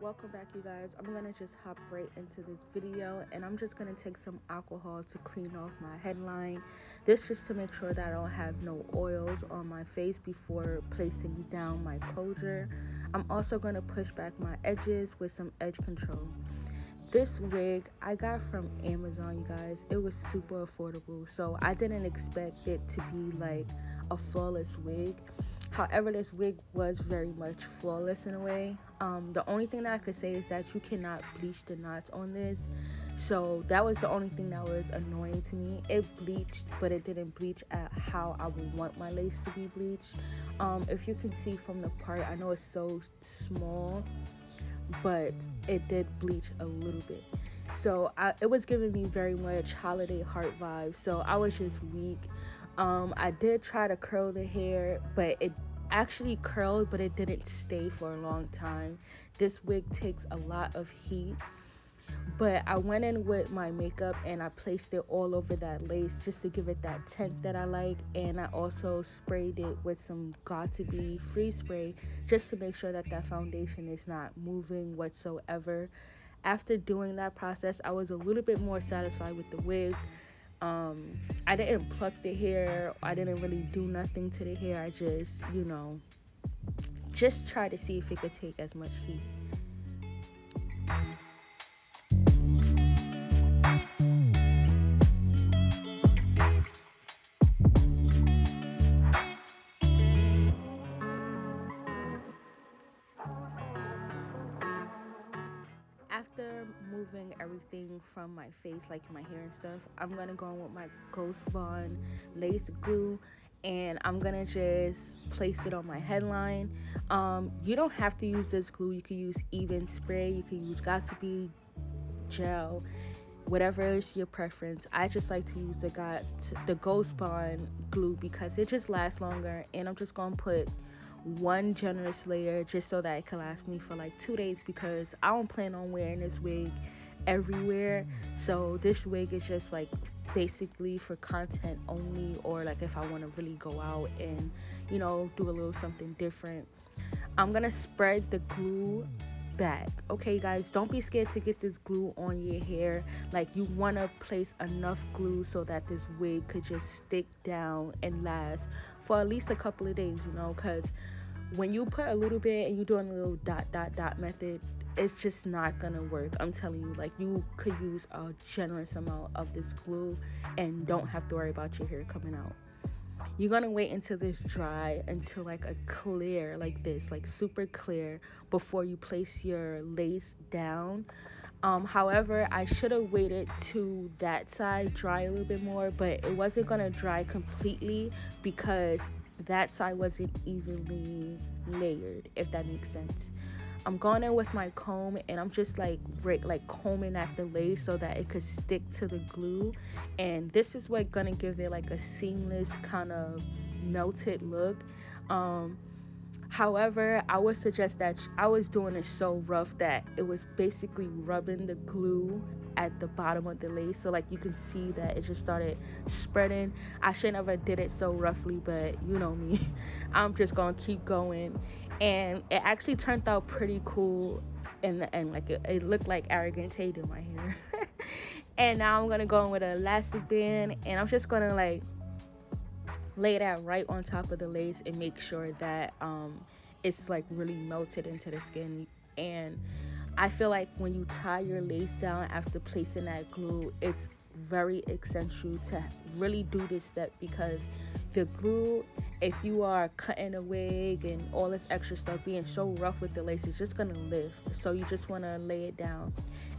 welcome back, you guys. I'm gonna just hop right into this video, and I'm just gonna take some alcohol to clean off my headline. This just to make sure that I don't have no oils on my face before placing down my closure. I'm also gonna push back my edges with some edge control. This wig I got from Amazon, you guys. It was super affordable, so I didn't expect it to be like a flawless wig. However, this wig was very much flawless in a way. The only thing that I could say is that you cannot bleach the knots on this. So that was the only thing that was annoying to me. It bleached, but it didn't bleach at how I would want my lace to be bleached. If you can see from the part, I know it's so small, but it did bleach a little bit. So it was giving me very much holiday heart vibes. So I was just weak. I did try to curl the hair, but it actually curled, but it didn't stay for a long time. This wig takes a lot of heat. But I went in with my makeup and I placed it all over that lace just to give it that tint that I like. And I also sprayed it with some Got2b freeze spray just to make sure that that foundation is not moving whatsoever. After doing that process, I was a little bit more satisfied with the wig. I didn't pluck the hair. I didn't really do nothing to the hair. I just tried to see if it could take as much heat. After moving everything from my face, like my hair and stuff, I'm gonna go in with my Ghost Bond lace glue, and I'm gonna just place it on my headline. You don't have to use this glue. You can use even spray. You can use Got2b gel, whatever is your preference. I just like to use the Ghost Bond glue because it just lasts longer, and I'm just gonna put one generous layer just so that it can last me for like 2 days because I don't plan on wearing this wig everywhere. So this wig is just like basically for content only, or like if I want to really go out and do a little something different. I'm gonna spread the glue back. Okay, guys, don't be scared to get this glue on your hair. Like, you want to place enough glue so that this wig could just stick down and last for at least a couple of days, because when you put a little bit and you're doing a little dot method, it's just not gonna work. I'm telling you, like, you could use a generous amount of this glue and don't have to worry about your hair coming out. You're gonna wait until this dry, until like a clear, like this, like super clear, before you place your lace down. However, I should have waited to that side dry a little bit more, but it wasn't gonna dry completely because that side wasn't evenly layered, if that makes sense. I'm going in with my comb and I'm just like combing at the lace so that it could stick to the glue, and this is what gonna give it like a seamless kind of melted look. However, I would suggest that I was doing it so rough that it was basically rubbing the glue at the bottom of the lace, so like you can see that it just started spreading. I should never did it so roughly, but you know me. I'm just gonna keep going, and it actually turned out pretty cool in the end. Like it looked like Arrogant Tate in my hair. And now I'm gonna go in with an elastic band, and I'm just gonna like lay that right on top of the lace and make sure that it's like really melted into the skin. And I feel like when you tie your lace down after placing that glue, it's very essential to really do this step, because the glue, if you are cutting a wig and all this extra stuff, being so rough with the lace, it's just gonna lift. So you just want to lay it down.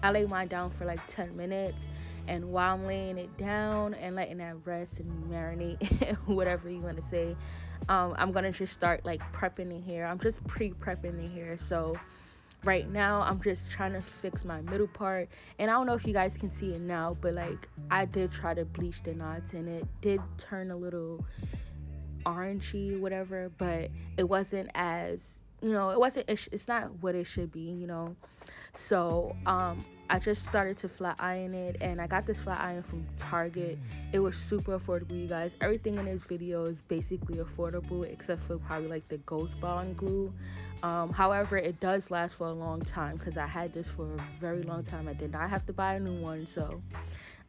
I lay mine down for like 10 minutes, and while I'm laying it down and letting that rest and marinate, whatever you want to say, I'm gonna just start like prepping the hair. I'm just pre-prepping the hair. So right now I'm just trying to fix my middle part, and I don't know if you guys can see it now, but like I did try to bleach the knots and it did turn a little orangey, whatever, but it wasn't as it's not what it should be. So I just started to flat iron it, and I got this flat iron from Target. It was super affordable, you guys. Everything in this video is basically affordable except for probably like the Ghost Bond glue. However, it does last for a long time because I had this for a very long time. I did not have to buy a new one, so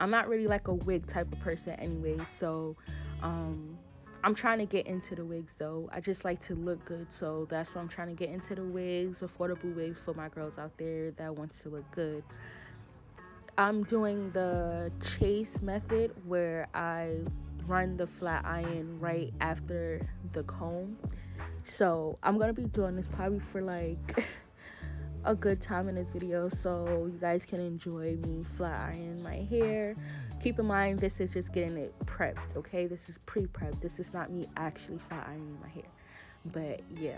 I'm not really like a wig type of person anyway. So I'm trying to get into the wigs though. I just like to look good, so that's why I'm trying to get into the wigs, affordable wigs for my girls out there that wants to look good. I'm doing the chase method where I run the flat iron right after the comb. So I'm gonna be doing this probably for like a good time in this video, so you guys can enjoy me flat iron my hair. Keep in mind, this is just getting it prepped, okay? This is pre-prep. This is not me actually flat ironing my hair. But yeah.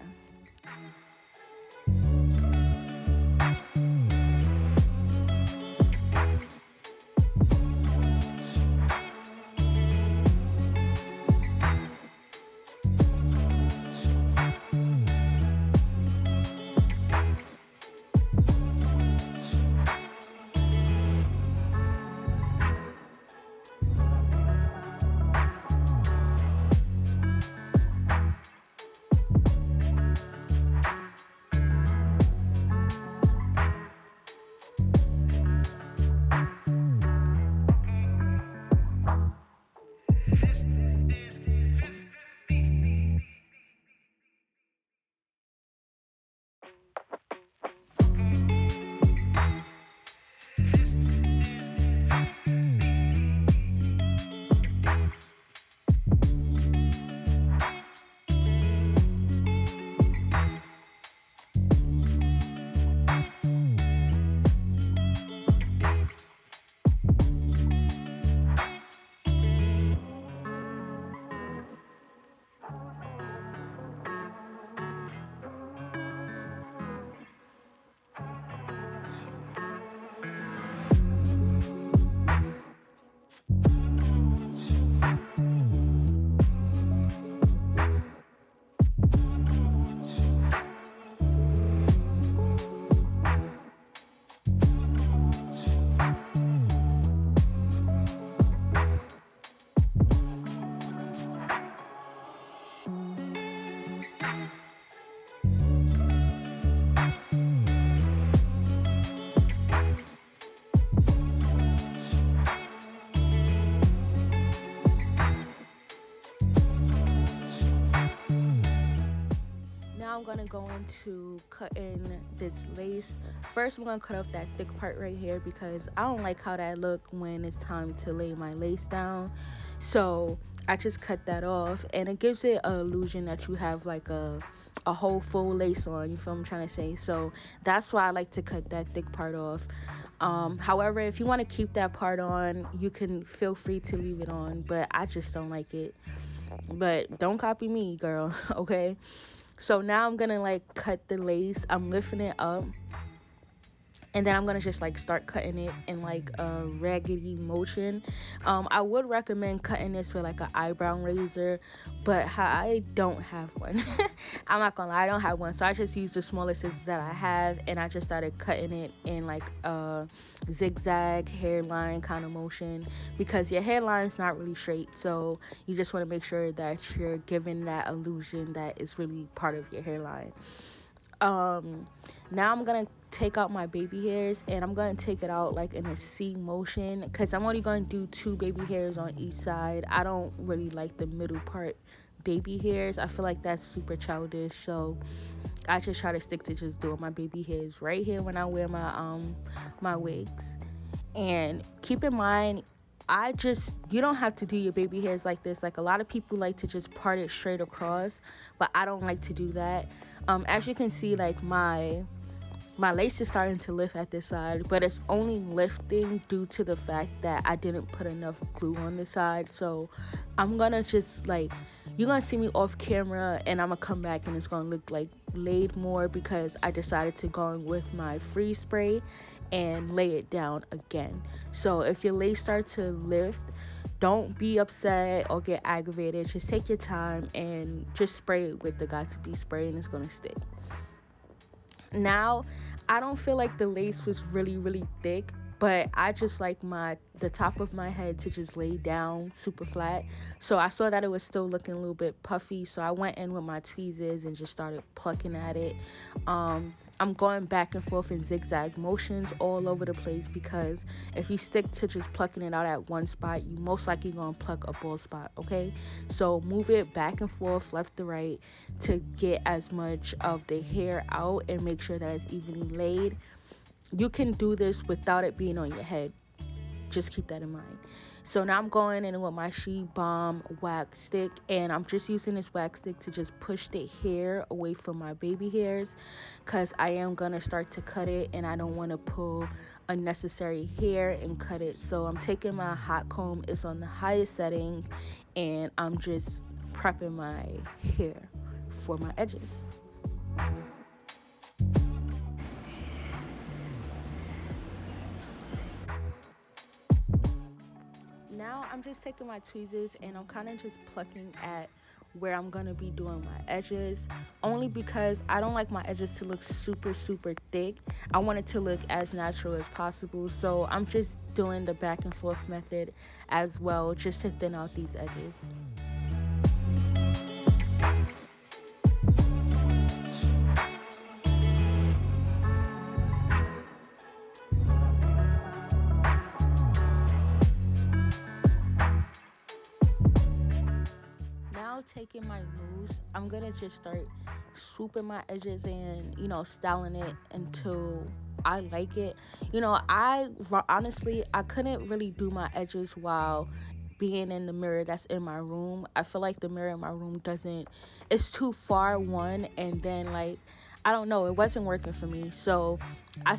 Now I'm gonna go into cutting this lace. First, we're gonna cut off that thick part right here because I don't like how that look when it's time to lay my lace down. So I just cut that off, and it gives it an illusion that you have like a whole full lace on. You feel what I'm trying to say? So that's why I like to cut that thick part off. However, if you want to keep that part on, you can feel free to leave it on, but I just don't like it. But don't copy me, girl. Okay. So now I'm gonna like cut the lace. I'm lifting it up, and then I'm gonna just like start cutting it in like a raggedy motion. I would recommend cutting this with like an eyebrow razor, but I don't have one. I'm not gonna lie, I don't have one, so I just use the smallest scissors that I have, and I just started cutting it in like a zigzag hairline kind of motion because your hairline's not really straight, so you just want to make sure that you're giving that illusion that it's really part of your hairline. Now I'm gonna take out my baby hairs, and I'm gonna take it out like in a C motion because I'm only gonna do 2 baby hairs on each side. I don't really like the middle part baby hairs. I feel like that's super childish, so I just try to stick to just doing my baby hairs right here when I wear my wigs. And keep in mind, you don't have to do your baby hairs like this. Like, a lot of people like to just part it straight across, but I don't like to do that. As you can see, like my lace is starting to lift at this side, but it's only lifting due to the fact that I didn't put enough glue on this side. So I'm gonna just like, you're gonna see me off camera, and I'm gonna come back and it's gonna look like laid more because I decided to go in with my freeze spray and lay it down again. So if your lace starts to lift, don't be upset or get aggravated. Just take your time and just spray it with the Got To Be spray, and it's gonna stick. Now, I don't feel like the lace was really thick, but I just like the top of my head to just lay down super flat. So I saw that it was still looking a little bit puffy, so I went in with my tweezers and just started plucking at it. I'm going back and forth in zigzag motions all over the place, because if you stick to just plucking it out at one spot, you most likely gonna pluck a bald spot, okay? So move it back and forth, left to right, to get as much of the hair out and make sure that it's evenly laid. You can do this without it being on your head. Just keep that in mind. So now I'm going in with my She Bomb wax stick, and I'm just using this wax stick to just push the hair away from my baby hairs, because I am going to start to cut it and I don't want to pull unnecessary hair and cut it. So I'm taking my hot comb, it's on the highest setting, and I'm just prepping my hair for my edges. Now I'm just taking my tweezers and I'm kind of just plucking at where I'm going to be doing my edges, only because I don't like my edges to look super thick. I want it to look as natural as possible, so I'm just doing the back and forth method as well, just to thin out these edges. Now taking my mousse, I'm gonna just start swooping my edges and, styling it until I like it. Honestly, I couldn't really do my edges while being in the mirror that's in my room. I feel like the mirror in my room it's too far, one, and then, like, I don't know, it wasn't working for me. So I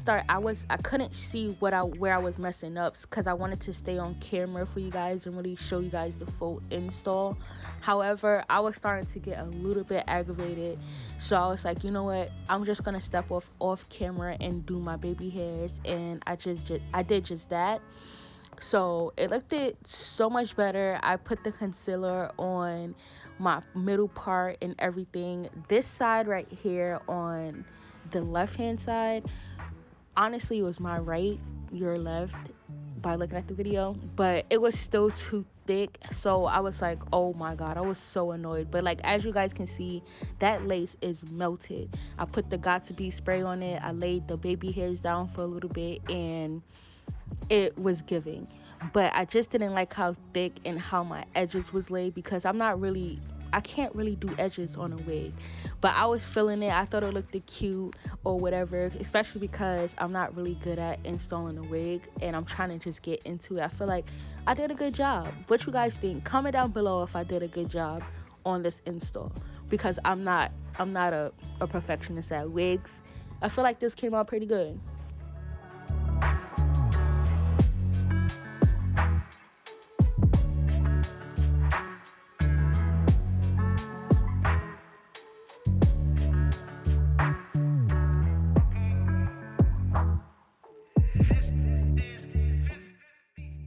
couldn't see where I was messing up, because I wanted to stay on camera for you guys and really show you guys the full install. However, I was starting to get a little bit aggravated, so I was like, you know what, I'm just gonna step off camera and do my baby hairs, and I did just that. So it looked so much better. I put the concealer on my middle part and everything. This side right here on the left hand side, honestly, it was my right, your left, by looking at the video, but it was still too thick. So I was like, oh my god, I was so annoyed. But, like, as you guys can see, that lace is melted. I put the Got To Be spray on it, I laid the baby hairs down for a little bit, and it was giving. But I just didn't like how thick and how my edges was laid, because I can't really do edges on a wig. But I was feeling it. I thought it looked cute or whatever, especially because I'm not really good at installing a wig and I'm trying to just get into it. I feel like I did a good job. What you guys think? Comment down below if I did a good job on this install, because I'm not a perfectionist at wigs. I feel like this came out pretty good.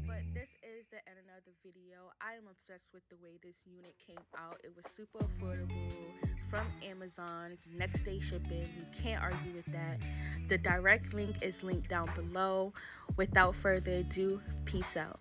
But this is the end of the video. I am obsessed with the way this unit came out. It was super affordable from Amazon, next day shipping. You can't argue with that. The direct link is linked down below. Without further ado, peace out.